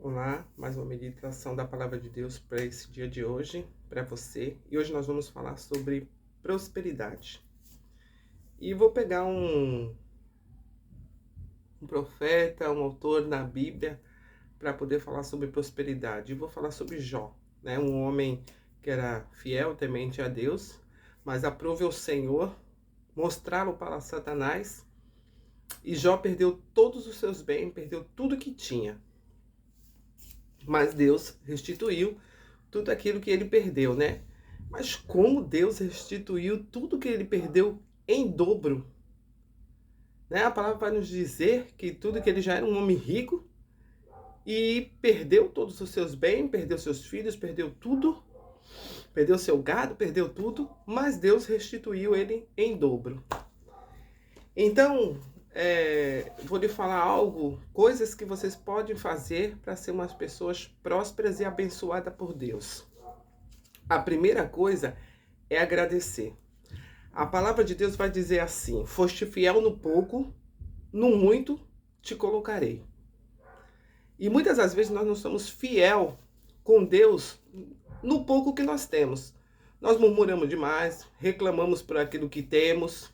Olá, mais uma meditação da Palavra de Deus para esse dia de hoje, para você. E hoje nós vamos falar sobre prosperidade. E vou pegar um profeta, um autor na Bíblia, para poder falar sobre prosperidade. E vou falar sobre Jó, né? Um homem que era fiel, temente a Deus, mas aprove ao Senhor mostrá-lo para Satanás. E Jó perdeu todos os seus bens, perdeu tudo que tinha. Mas Deus restituiu tudo aquilo que ele perdeu, né? Mas como Deus restituiu tudo que ele perdeu em dobro, né? A palavra vai nos dizer que tudo que ele já era um homem rico e perdeu todos os seus bens, perdeu seus filhos, perdeu tudo, perdeu seu gado, perdeu tudo, mas Deus restituiu ele em dobro. Então, vou lhe falar algo, coisas que vocês podem fazer para ser umas pessoas prósperas e abençoadas por Deus. A primeira coisa é agradecer. A palavra de Deus vai dizer assim: foste fiel no pouco, no muito te colocarei. E muitas das vezes nós não somos fiel com Deus no pouco que nós temos. Nós murmuramos demais, reclamamos por aquilo que temos,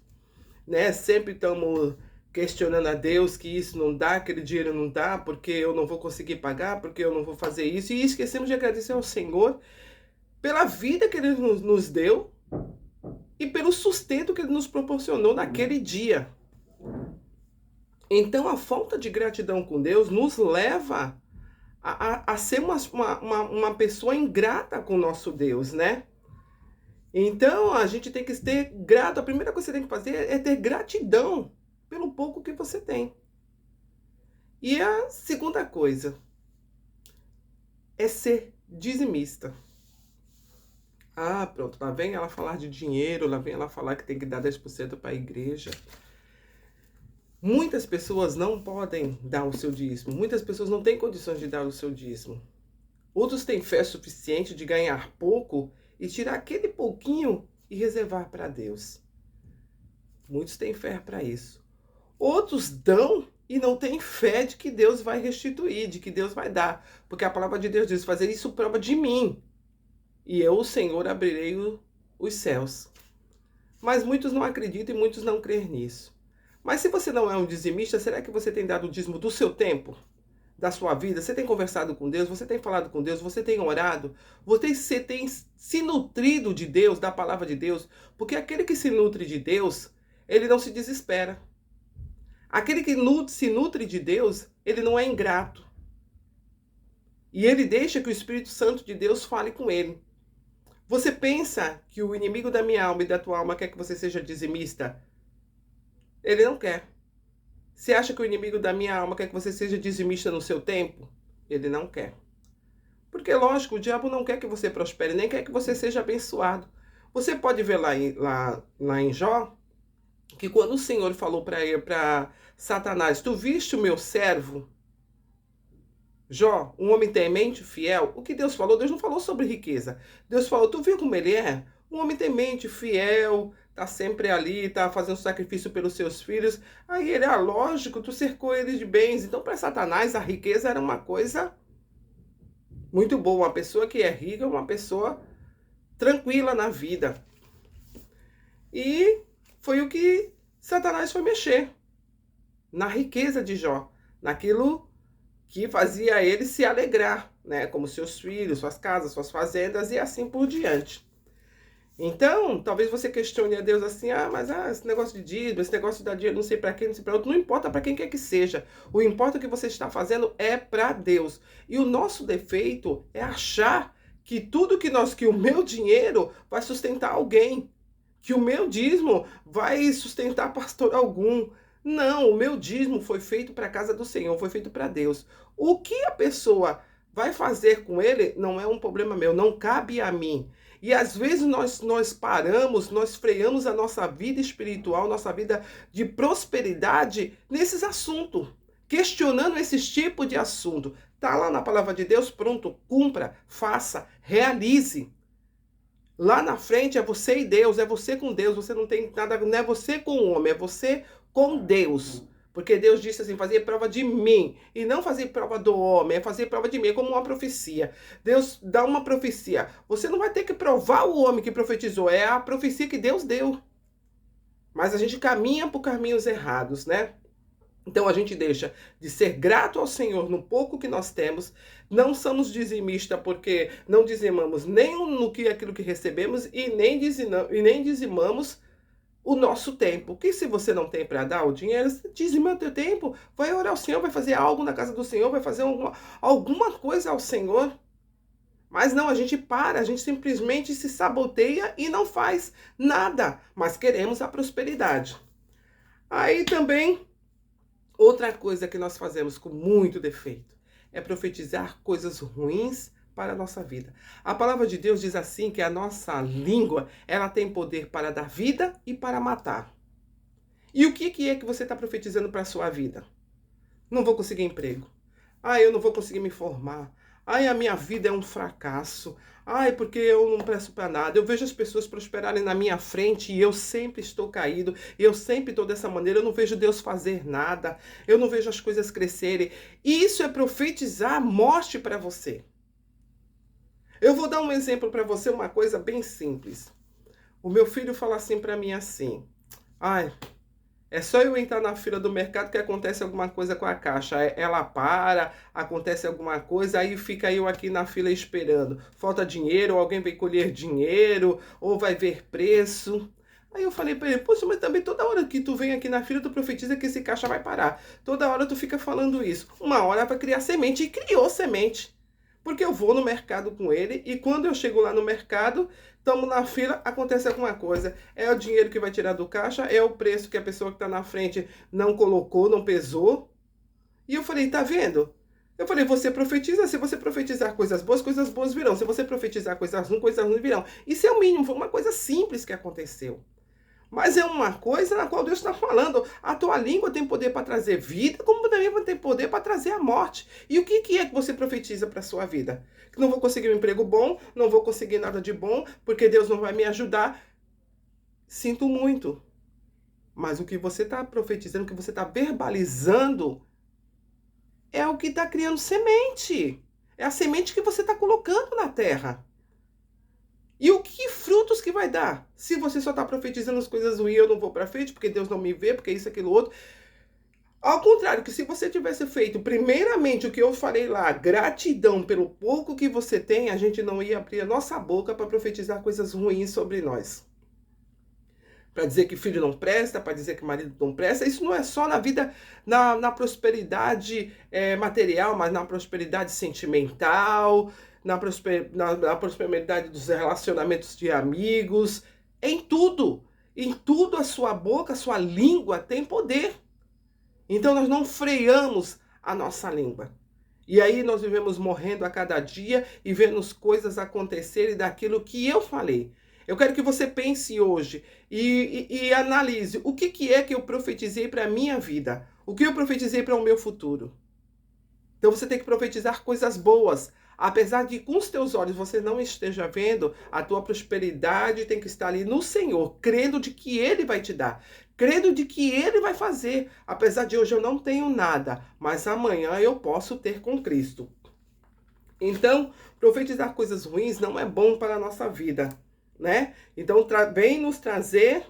né? Sempre estamos questionando a Deus que isso não dá, aquele dinheiro não dá, porque eu não vou conseguir pagar, porque eu não vou fazer isso. E esquecemos de agradecer ao Senhor pela vida que Ele nos deu e pelo sustento que Ele nos proporcionou naquele dia. Então, a falta de gratidão com Deus nos leva a ser uma pessoa ingrata com o nosso Deus, né? Então, a gente tem que ter grato. A primeira coisa que você tem que fazer é ter gratidão pelo pouco que você tem. E a segunda coisa é ser dizimista. Ah, pronto, lá vem ela falar de dinheiro, lá vem ela falar que tem que dar 10% para a igreja. Muitas pessoas não podem dar o seu dízimo, muitas pessoas não têm condições de dar o seu dízimo. Outros têm fé suficiente de ganhar pouco e tirar aquele pouquinho e reservar para Deus. Muitos têm fé para isso. Outros dão e não têm fé de que Deus vai restituir, de que Deus vai dar. Porque a palavra de Deus diz, fazer isso prova de mim. E eu, o Senhor, abrirei os céus. Mas muitos não acreditam e muitos não creem nisso. Mas se você não é um dizimista, será que você tem dado o dízimo do seu tempo? Da sua vida? Você tem conversado com Deus? Você tem falado com Deus? Você tem orado? Você tem se nutrido de Deus, da palavra de Deus? Porque aquele que se nutre de Deus, ele não se desespera. Aquele que se nutre de Deus, ele não é ingrato. E ele deixa que o Espírito Santo de Deus fale com ele. Você pensa que o inimigo da minha alma e da tua alma quer que você seja dizimista? Ele não quer. Você acha que o inimigo da minha alma quer que você seja dizimista no seu tempo? Ele não quer. Porque, lógico, o diabo não quer que você prospere, nem quer que você seja abençoado. Você pode ver lá em Jó, que quando o Senhor falou para Satanás, tu viste o meu servo? Jó, um homem temente, fiel. O que Deus falou? Deus não falou sobre riqueza. Deus falou, tu viu como ele é? Um homem temente, fiel, tá sempre ali, tá fazendo sacrifício pelos seus filhos. Aí ele, lógico, tu cercou ele de bens. Então, para Satanás, a riqueza era uma coisa muito boa. Uma pessoa que é rica é uma pessoa tranquila na vida. E foi o que Satanás foi mexer na riqueza de Jó, naquilo que fazia ele se alegrar, né? Como seus filhos, suas casas, suas fazendas e assim por diante. Então, talvez você questione a Deus assim, mas esse negócio de dízimo, esse negócio de dar dinheiro, não sei para quem, não sei para outro, não importa para quem quer que seja. O importa que você está fazendo é para Deus. E o nosso defeito é achar que tudo que o meu dinheiro vai sustentar alguém, que o meu dízimo vai sustentar pastor algum. Não, o meu dízimo foi feito para a casa do Senhor, foi feito para Deus. O que a pessoa vai fazer com ele não é um problema meu, não cabe a mim. E às vezes nós paramos, nós freamos a nossa vida espiritual, nossa vida de prosperidade nesses assuntos, questionando esses tipos de assunto. Tá lá na palavra de Deus, pronto, cumpra, faça, realize. Lá na frente é você e Deus, é você com Deus, você não tem nada, não é você com o homem, é você com Deus. Porque Deus disse assim, fazer prova de mim, e não fazer prova do homem, é fazer prova de mim, é como uma profecia. Deus dá uma profecia. Você não vai ter que provar o homem que profetizou, é a profecia que Deus deu. Mas a gente caminha por caminhos errados, né? Então a gente deixa de ser grato ao Senhor no pouco que nós temos, não somos dizimistas porque não dizimamos nem no que aquilo que recebemos e nem dizimamos o nosso tempo. Que se você não tem para dar o dinheiro, dizima o teu tempo, vai orar ao Senhor, vai fazer algo na casa do Senhor, vai fazer alguma coisa ao Senhor. Mas não, a gente para, a gente simplesmente se saboteia e não faz nada, mas queremos a prosperidade. Aí também, outra coisa que nós fazemos com muito defeito é profetizar coisas ruins para a nossa vida. A palavra de Deus diz assim que a nossa língua, ela tem poder para dar vida e para matar. E o que é que você está profetizando para a sua vida? Não vou conseguir emprego. Eu não vou conseguir me formar. A minha vida é um fracasso. Porque eu não presto para nada. Eu vejo as pessoas prosperarem na minha frente e eu sempre estou caído. E eu sempre estou dessa maneira. Eu não vejo Deus fazer nada. Eu não vejo as coisas crescerem. E isso é profetizar morte para você. Eu vou dar um exemplo para você, uma coisa bem simples. O meu filho fala assim para mim assim. É só eu entrar na fila do mercado que acontece alguma coisa com a caixa. Ela para, acontece alguma coisa, aí fica eu aqui na fila esperando. Falta dinheiro, ou alguém vai colher dinheiro, ou vai ver preço. Aí eu falei para ele, poxa, mas também toda hora que tu vem aqui na fila, tu profetiza que esse caixa vai parar. Toda hora tu fica falando isso. Uma hora vai criar semente, e criou semente. Porque eu vou no mercado com ele, e quando eu chego lá no mercado, estamos na fila, acontece alguma coisa. É o dinheiro que vai tirar do caixa, é o preço que a pessoa que está na frente não colocou, não pesou. E eu falei, tá vendo? Eu falei, você profetiza, se você profetizar coisas boas virão. Se você profetizar coisas ruins virão. Isso é o mínimo, foi uma coisa simples que aconteceu. Mas é uma coisa na qual Deus está falando. A tua língua tem poder para trazer vida, como também vai ter poder para trazer a morte. E o que é que você profetiza para a sua vida? Que não vou conseguir um emprego bom, não vou conseguir nada de bom, porque Deus não vai me ajudar. Sinto muito. Mas o que você está profetizando, o que você está verbalizando, é o que está criando semente. É a semente que você está colocando na terra. E o que frutos que vai dar? Se você só está profetizando as coisas ruins, eu não vou para frente, porque Deus não me vê, porque isso, aquilo, outro. Ao contrário, que se você tivesse feito primeiramente o que eu falei lá, gratidão pelo pouco que você tem, a gente não ia abrir a nossa boca para profetizar coisas ruins sobre nós. Para dizer que filho não presta, para dizer que marido não presta. Isso não é só na vida, na prosperidade material, mas na prosperidade sentimental, na prosperidade dos relacionamentos de amigos, em tudo. Em tudo a sua boca, a sua língua tem poder. Então nós não freamos a nossa língua. E aí nós vivemos morrendo a cada dia e vendo coisas acontecerem daquilo que eu falei. Eu quero que você pense hoje e analise o que é que eu profetizei para a minha vida. O que eu profetizei para o meu futuro. Então você tem que profetizar coisas boas. Apesar de com os teus olhos você não esteja vendo, a tua prosperidade tem que estar ali no Senhor, crendo de que Ele vai te dar. Crendo de que Ele vai fazer. Apesar de hoje eu não tenho nada, mas amanhã eu posso ter com Cristo. Então, profetizar coisas ruins não é bom para a nossa vida, né? Então, vem nos trazer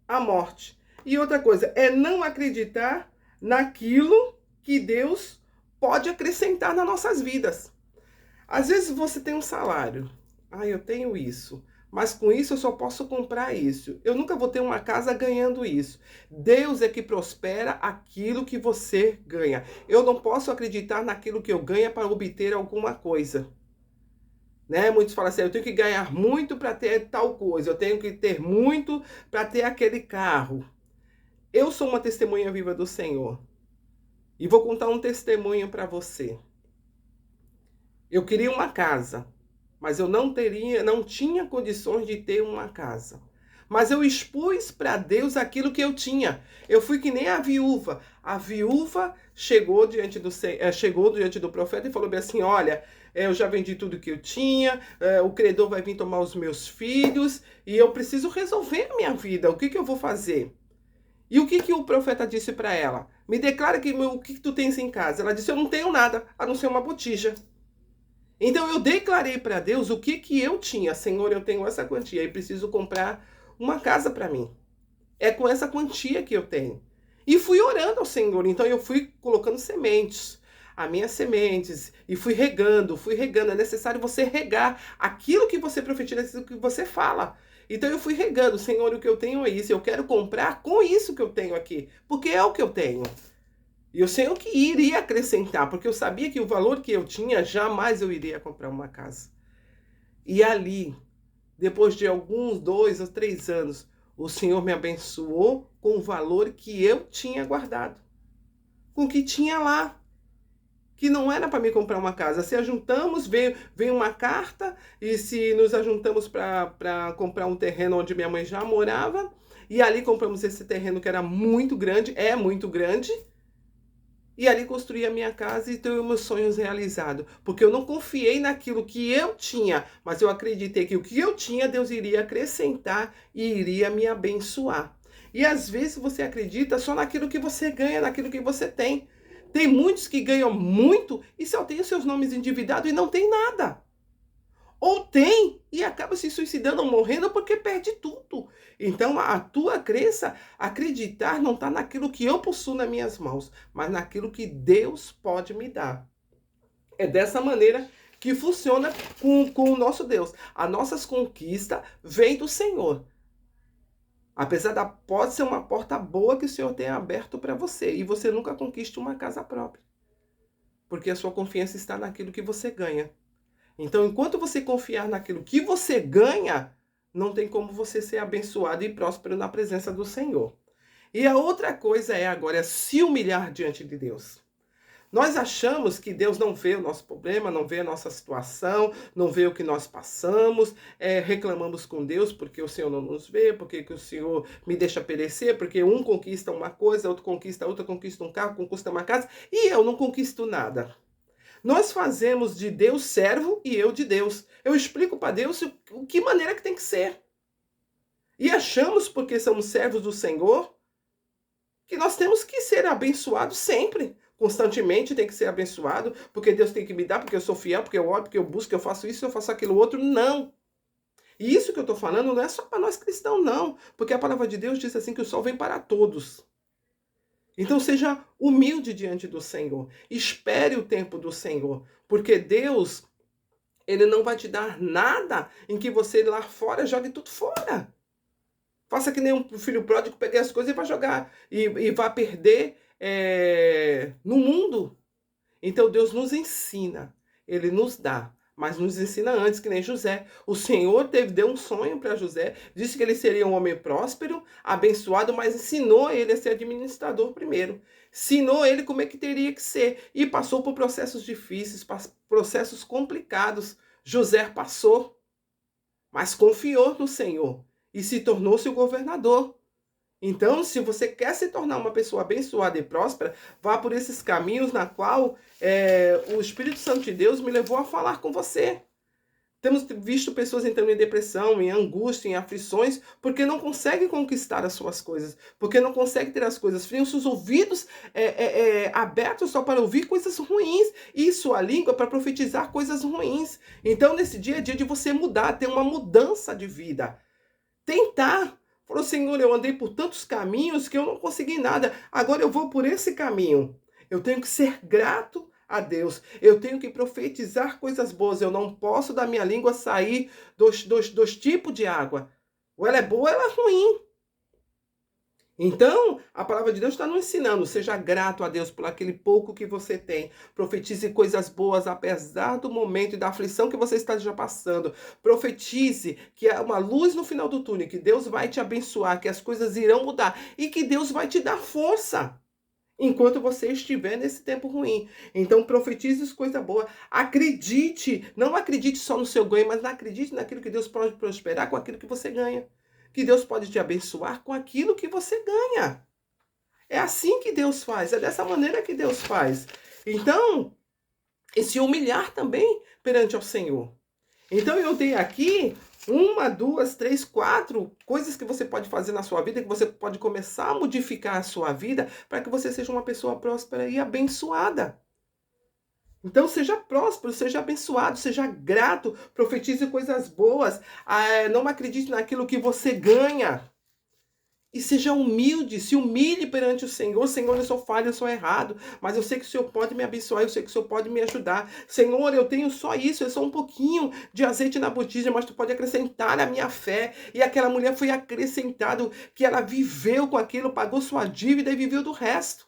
a morte. E outra coisa, é não acreditar naquilo que Deus pode acrescentar nas nossas vidas. Às vezes você tem um salário. Eu tenho isso. Mas com isso eu só posso comprar isso. Eu nunca vou ter uma casa ganhando isso. Deus é que prospera aquilo que você ganha. Eu não posso acreditar naquilo que eu ganho para obter alguma coisa. Né? Muitos falam assim, eu tenho que ganhar muito para ter tal coisa. Eu tenho que ter muito para ter aquele carro. Eu sou uma testemunha viva do Senhor. E vou contar um testemunho para você. Eu queria uma casa, mas eu não tinha condições de ter uma casa. Mas eu expus para Deus aquilo que eu tinha. Eu fui que nem a viúva. A viúva chegou diante do profeta e falou bem assim, olha, eu já vendi tudo que eu tinha, o credor vai vir tomar os meus filhos e eu preciso resolver a minha vida. O que eu vou fazer? E o que, que o profeta disse para ela? Me declara o que tu tens em casa. Ela disse, eu não tenho nada, a não ser uma botija. Então eu declarei para Deus o que, que eu tinha. Senhor, eu tenho essa quantia e preciso comprar uma casa para mim. É com essa quantia que eu tenho. E fui orando ao Senhor. Então eu fui colocando sementes, as minhas sementes, e fui regando, fui regando. É necessário você regar aquilo que você profetiza, aquilo que você fala. Então eu fui regando, Senhor, o que eu tenho é isso. Eu quero comprar com isso que eu tenho aqui, porque é o que eu tenho. E eu sei o que iria acrescentar, porque eu sabia que o valor que eu tinha, jamais eu iria comprar uma casa. E ali, depois de alguns 2 ou 3 anos, o Senhor me abençoou com o valor que eu tinha guardado. Com o que tinha lá. Que não era para me comprar uma casa. Se ajuntamos, veio uma carta, e se nos ajuntamos para comprar um terreno onde minha mãe já morava, e ali compramos esse terreno que era muito grande, é muito grande, e ali construí a minha casa e tenho meus sonhos realizados. Porque eu não confiei naquilo que eu tinha, mas eu acreditei que o que eu tinha, Deus iria acrescentar e iria me abençoar. E às vezes você acredita só naquilo que você ganha, naquilo que você tem. Tem muitos que ganham muito e só tem os seus nomes endividados e não tem nada. Ou tem e acaba se suicidando ou morrendo porque perde tudo. Então a tua crença, acreditar, não está naquilo que eu possuo nas minhas mãos, mas naquilo que Deus pode me dar. É dessa maneira que funciona com o nosso Deus. As nossas conquistas vêm do Senhor. Apesar da pode ser uma porta boa que o Senhor tenha aberto para você. E você nunca conquiste uma casa própria. Porque a sua confiança está naquilo que você ganha. Então, enquanto você confiar naquilo que você ganha, não tem como você ser abençoado e próspero na presença do Senhor. E a outra coisa é agora se humilhar diante de Deus. Nós achamos que Deus não vê o nosso problema, não vê a nossa situação, não vê o que nós passamos, reclamamos com Deus porque o Senhor não nos vê, porque que o Senhor me deixa perecer, porque um conquista uma coisa, outro conquista outra, conquista um carro, conquista uma casa, e eu não conquisto nada. Nós fazemos de Deus servo e eu de Deus. Eu explico para Deus o que maneira que tem que ser. E achamos, porque somos servos do Senhor, que nós temos que ser abençoados sempre. Constantemente tem que ser abençoado, porque Deus tem que me dar, porque eu sou fiel, porque eu oro, porque eu busco, eu faço isso, eu faço aquilo outro. Não. E isso que eu estou falando não é só para nós cristãos, não. Porque a palavra de Deus diz assim que o sol vem para todos. Então seja humilde diante do Senhor. Espere o tempo do Senhor. Porque Deus, Ele não vai te dar nada em que você lá fora jogue tudo fora. Faça que nem um filho pródigo, pegue as coisas e vai jogar. E vai perder no mundo. Então Deus nos ensina. Ele nos dá. Mas nos ensina antes, que nem José. O Senhor deu um sonho para José. Disse que ele seria um homem próspero, abençoado, mas ensinou ele a ser administrador primeiro. Ensinou ele como é que teria que ser. E passou por processos difíceis, processos complicados. José passou, mas confiou no Senhor. E se tornou-se o governador. Então, se você quer se tornar uma pessoa abençoada e próspera, vá por esses caminhos na qual o Espírito Santo de Deus me levou a falar com você. Temos visto pessoas entrando em depressão, em angústia, em aflições, porque não conseguem conquistar as suas coisas, porque não conseguem ter as coisas. Têm os seus ouvidos abertos só para ouvir coisas ruins e sua língua para profetizar coisas ruins. Então, nesse dia é dia de você mudar, ter uma mudança de vida. Tentar. Falou, Senhor, eu andei por tantos caminhos que eu não consegui nada. Agora eu vou por esse caminho. Eu tenho que ser grato a Deus. Eu tenho que profetizar coisas boas. Eu não posso da minha língua sair dos tipos de água. Ou ela é boa ou ela é ruim. Então, a palavra de Deus está nos ensinando. Seja grato a Deus por aquele pouco que você tem. Profetize coisas boas, apesar do momento e da aflição que você está já passando. Profetize que há uma luz no final do túnel, que Deus vai te abençoar, que as coisas irão mudar e que Deus vai te dar força enquanto você estiver nesse tempo ruim. Então, profetize coisa boa. Acredite. Não acredite só no seu ganho, mas acredite naquilo que Deus pode prosperar com aquilo que você ganha. Que Deus pode te abençoar com aquilo que você ganha. É assim que Deus faz, é dessa maneira que Deus faz. Então, e se humilhar também perante ao Senhor. Então eu dei aqui Uma, duas, três, quatro coisas que você pode fazer na sua vida, que você pode começar a modificar a sua vida para que você seja uma pessoa próspera e abençoada. Então seja próspero, seja abençoado, seja grato, profetize coisas boas, não acredite naquilo que você ganha. E seja humilde, se humilhe perante o Senhor. Senhor, eu sou falho, eu sou errado, mas eu sei que o Senhor pode me abençoar, eu sei que o Senhor pode me ajudar. Senhor, eu tenho só isso, é só um pouquinho de azeite na botija, mas tu pode acrescentar na minha fé. E aquela mulher foi acrescentado, que ela viveu com aquilo, pagou sua dívida e viveu do resto.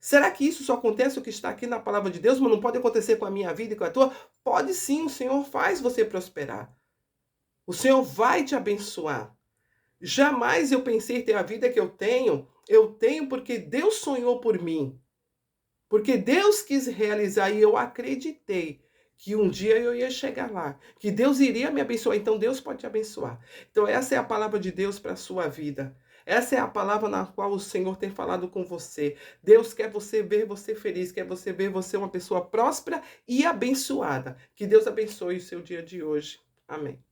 Será que isso só acontece o que está aqui na palavra de Deus, mas não pode acontecer com a minha vida e com a tua? Pode sim, o Senhor faz você prosperar. O Senhor vai te abençoar. Jamais eu pensei ter a vida que eu tenho porque Deus sonhou por mim. Porque Deus quis realizar e eu acreditei que um dia eu ia chegar lá, que Deus iria me abençoar, então Deus pode te abençoar. Então essa é a palavra de Deus para a sua vida. Essa é a palavra na qual o Senhor tem falado com você. Deus quer você ver você feliz, quer você ver você uma pessoa próspera e abençoada. Que Deus abençoe o seu dia de hoje. Amém.